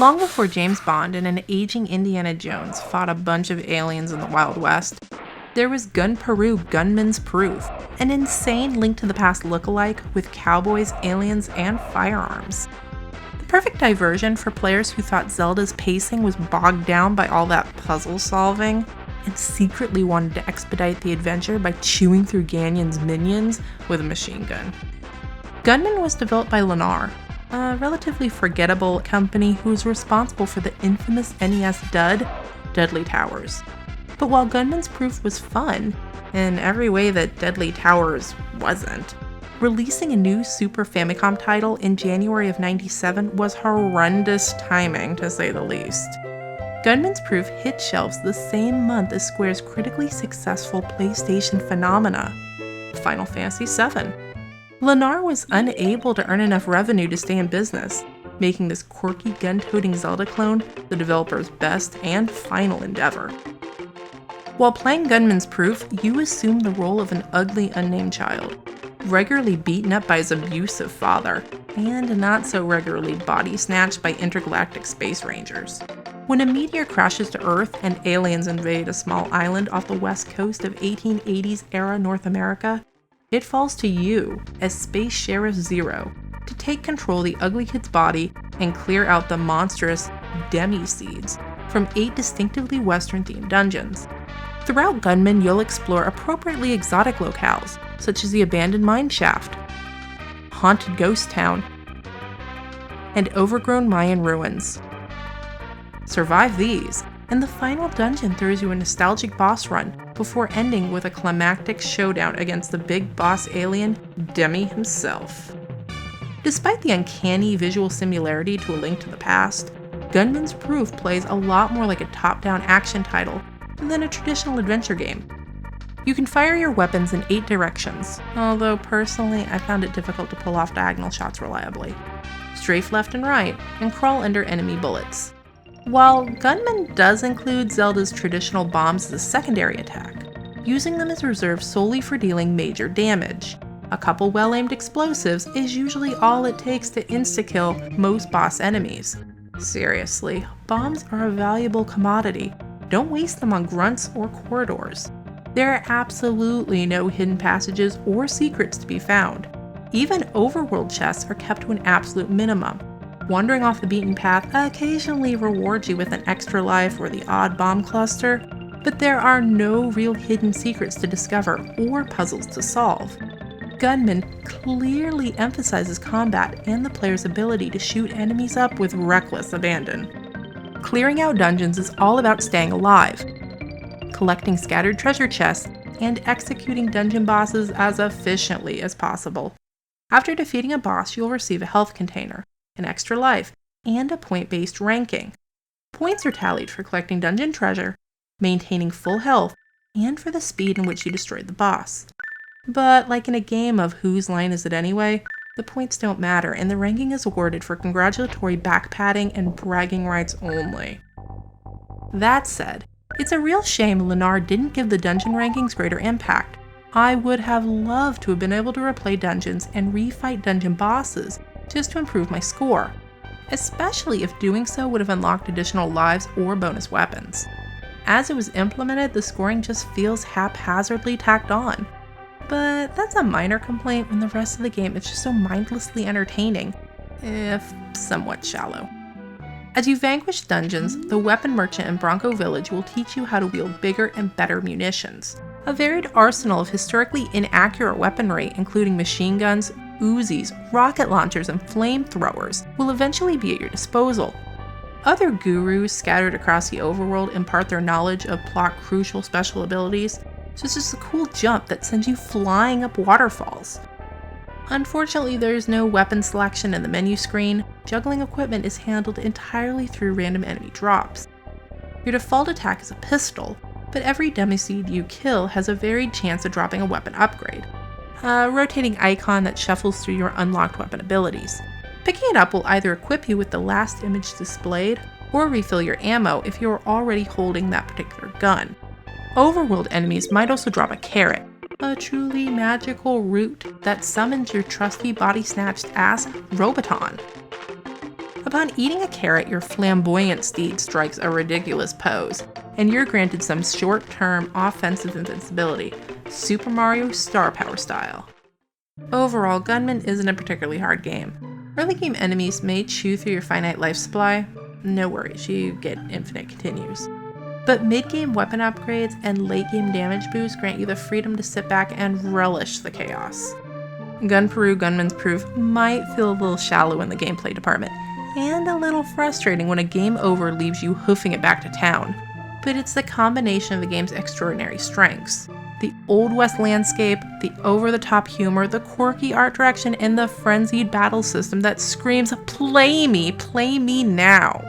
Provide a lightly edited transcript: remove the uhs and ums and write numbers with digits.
Long before James Bond and an aging Indiana Jones fought a bunch of aliens in the Wild West, there was Ganpuru Gunmans Proof, an insane Link to the Past lookalike with cowboys, aliens, and firearms. The perfect diversion for players who thought Zelda's pacing was bogged down by all that puzzle solving, and secretly wanted to expedite the adventure by chewing through Ganon's minions with a machine gun. Gunman was developed by Lenar, a relatively forgettable company who was responsible for the infamous NES dud, Deadly Towers. But while Gunman's Proof was fun, in every way that Deadly Towers wasn't, releasing a new Super Famicom title in January of '97 was horrendous timing, to say the least. Gunman's Proof hit shelves the same month as Square's critically successful PlayStation phenomena, Final Fantasy VII. Lenar was unable to earn enough revenue to stay in business, making this quirky gun-toting Zelda clone the developer's best and final endeavor. While playing Gunman's Proof, you assume the role of an ugly, unnamed child, regularly beaten up by his abusive father, and not so regularly body snatched by intergalactic space rangers. When a meteor crashes to Earth and aliens invade a small island off the west coast of 1880s-era North America, it falls to you, as Space Sheriff Zero, to take control of the ugly kid's body and clear out the monstrous demi-seeds from 8 distinctively Western-themed dungeons. Throughout Gunman, you'll explore appropriately exotic locales, such as the abandoned mine shaft, haunted ghost town, and overgrown Mayan ruins. Survive these, and the final dungeon throws you a nostalgic boss run before ending with a climactic showdown against the big boss alien, Demi himself. Despite the uncanny visual similarity to A Link to the Past, Gunman's Proof plays a lot more like a top-down action title than a traditional adventure game. You can fire your weapons in 8 directions, although personally I found it difficult to pull off diagonal shots reliably, strafe left and right, and crawl under enemy bullets. While Gunman does include Zelda's traditional bombs as a secondary attack, using them is reserved solely for dealing major damage. A couple well-aimed explosives is usually all it takes to insta-kill most boss enemies. Seriously, bombs are a valuable commodity. Don't waste them on grunts or corridors. There are absolutely no hidden passages or secrets to be found. Even overworld chests are kept to an absolute minimum. Wandering off the beaten path occasionally rewards you with an extra life or the odd bomb cluster, but there are no real hidden secrets to discover or puzzles to solve. Gunman clearly emphasizes combat and the player's ability to shoot enemies up with reckless abandon. Clearing out dungeons is all about staying alive, collecting scattered treasure chests, and executing dungeon bosses as efficiently as possible. After defeating a boss, you'll receive a health container, an extra life, and a point-based ranking. Points are tallied for collecting dungeon treasure, maintaining full health, and for the speed in which you destroyed the boss. But like in a game of Whose Line Is It Anyway, the points don't matter and the ranking is awarded for congratulatory back-patting and bragging rights only. That said, it's a real shame Lenar didn't give the dungeon rankings greater impact. I would have loved to have been able to replay dungeons and refight dungeon bosses just to improve my score, especially if doing so would have unlocked additional lives or bonus weapons. As it was implemented, the scoring just feels haphazardly tacked on. But that's a minor complaint when the rest of the game is just so mindlessly entertaining, if somewhat shallow. As you vanquish dungeons, the weapon merchant in Bronco Village will teach you how to wield bigger and better munitions. A varied arsenal of historically inaccurate weaponry, including machine guns, Uzis, rocket launchers, and flamethrowers, will eventually be at your disposal. Other gurus scattered across the overworld impart their knowledge of plot-crucial special abilities, such as the cool jump that sends you flying up waterfalls. Unfortunately, there's no weapon selection in the menu screen. Juggling equipment is handled entirely through random enemy drops. Your default attack is a pistol, but every demi-seed you kill has a varied chance of dropping a weapon upgrade, a rotating icon that shuffles through your unlocked weapon abilities. Picking it up will either equip you with the last image displayed, or refill your ammo if you're already holding that particular gun. Overworld enemies might also drop a carrot, a truly magical root that summons your trusty body-snatched ass, Roboton. A Upon eating a carrot, your flamboyant steed strikes a ridiculous pose, and you're granted some short-term offensive invincibility, Super Mario Star Power style. Overall, Gunman isn't a particularly hard game. Early game enemies may chew through your finite life supply. No worries, you get infinite continues. But mid-game weapon upgrades and late-game damage boosts grant you the freedom to sit back and relish the chaos. Ganpuru Gunmans Proof might feel a little shallow in the gameplay department, and a little frustrating when a game over leaves you hoofing it back to town. But it's the combination of the game's extraordinary strengths. The Old West landscape, the over-the-top humor, the quirky art direction, and the frenzied battle system that screams, play me now!